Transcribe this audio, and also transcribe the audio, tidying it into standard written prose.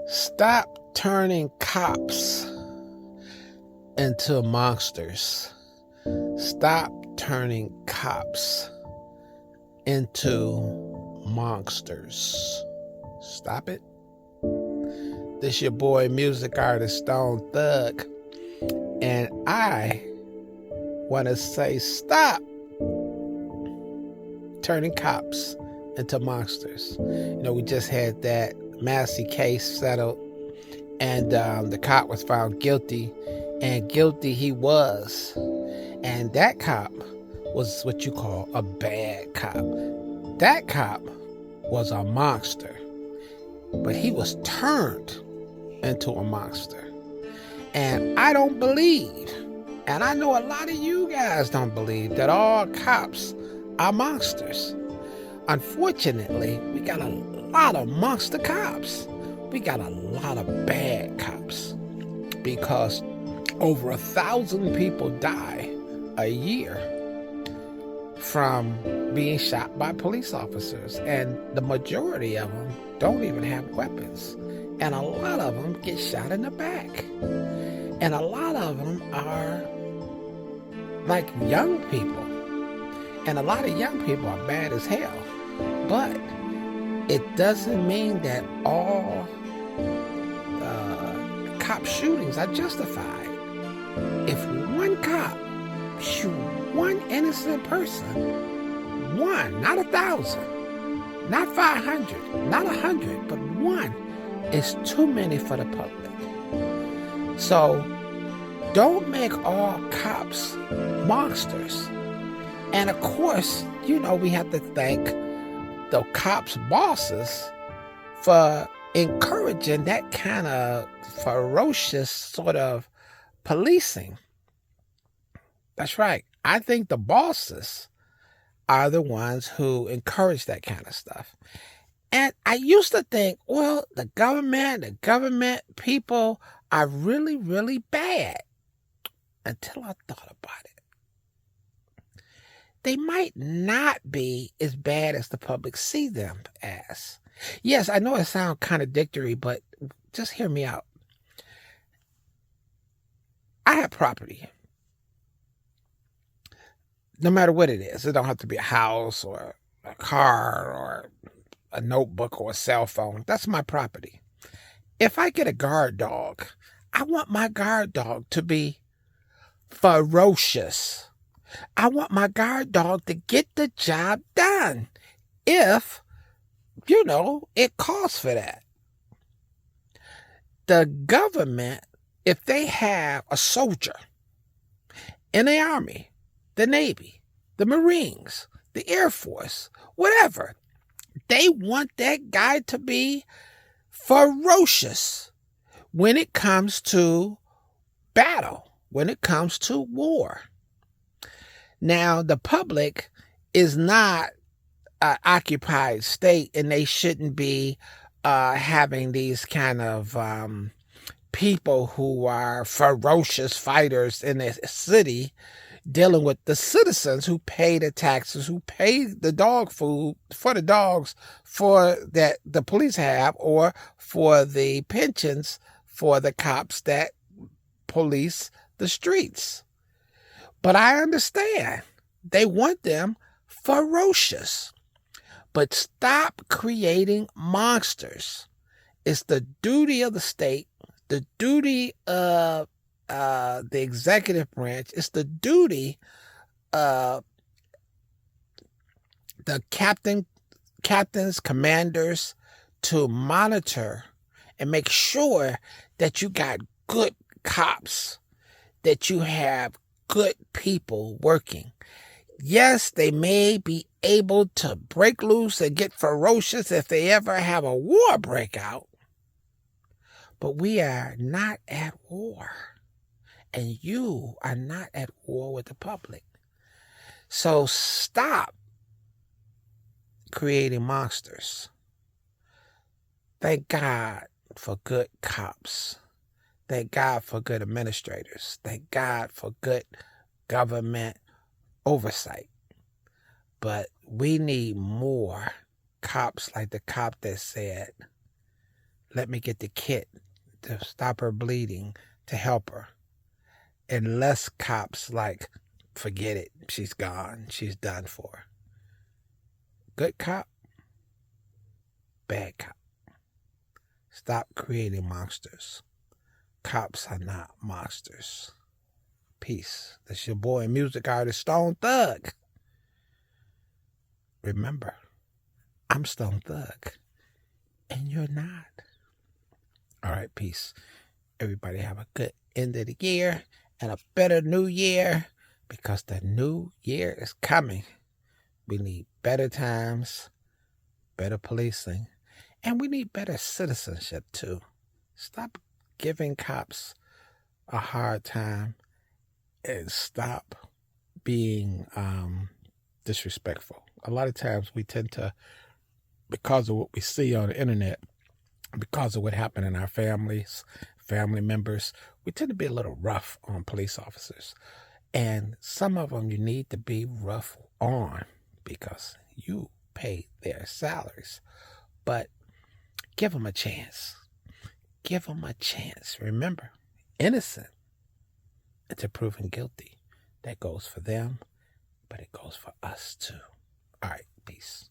Stop turning cops into monsters. Stop turning cops into monsters. Stop it. This your boy, music artist Stone Thug, and I want to say stop turning cops into monsters. We just had that Massey case settled, and the cop was found guilty, and guilty he was. And that cop was what you call a bad cop. That cop was a monster, but he was turned into a monster. And I don't believe, and I know a lot of you guys don't believe, that all cops are monsters. Unfortunately, we got a lot of monster cops. We got a lot of bad cops because over 1,000 people die a year from being shot by police officers, and the majority of them don't even have weapons, and a lot of them get shot in the back, and a lot of them are like young people, and a lot of young people are bad as hell. But it doesn't mean that all cop shootings are justified. If one cop shoot one innocent person, one, not 1,000, not 500, not 100, but one, is too many for the public. So don't make all cops monsters. And of course, we have to thank the cops' bosses for encouraging that kind of ferocious sort of policing. That's right. I think the bosses are the ones who encourage that kind of stuff. And I used to think, well, the government people are really, really bad, until I thought about it. They might not be as bad as the public see them as. Yes, I know it sounds contradictory, but just hear me out. I have property. No matter what it is. It don't have to be a house or a car or a notebook or a cell phone. That's my property. If I get a guard dog, I want my guard dog to be ferocious. I want my guard dog to get the job done if, it calls for that. The government, if they have a soldier in the Army, the Navy, the Marines, the Air Force, whatever, they want that guy to be ferocious when it comes to battle, when it comes to war. Now, the public is not an occupied state, and they shouldn't be having these kind of people who are ferocious fighters in a city dealing with the citizens who pay the taxes, who pay the dog food for the dogs that the police have, or for the pensions for the cops that police the streets. But I understand they want them ferocious. But stop creating monsters. It's the duty of the state, the duty of the executive branch. It's the duty of the captains, commanders, to monitor and make sure that you got good cops, that you have good people working. Yes, they may be able to break loose and get ferocious if they ever have a war breakout. But we are not at war. And you are not at war with the public. So stop creating monsters. Thank God for good cops. Thank God for good administrators. Thank God for good government oversight. But we need more cops like the cop that said, Let me get the kit to stop her bleeding, to help her. And less cops like, forget it, she's gone, she's done for. Good cop, bad cop. Stop creating monsters. Cops are not monsters. Peace. That's your boy and music artist, Stone Thug. Remember, I'm Stone Thug, and you're not. All right, peace. Everybody have a good end of the year and a better new year, because the new year is coming. We need better times, better policing, and we need better citizenship too. Stop giving cops a hard time and stop being disrespectful. A lot of times we tend to, because of what we see on the internet, because of what happened in our families, family members, we tend to be a little rough on police officers. And some of them you need to be rough on because you pay their salaries. But give them a chance. Give them a chance. Remember, innocent until proven guilty. That goes for them, but it goes for us too. All right, peace.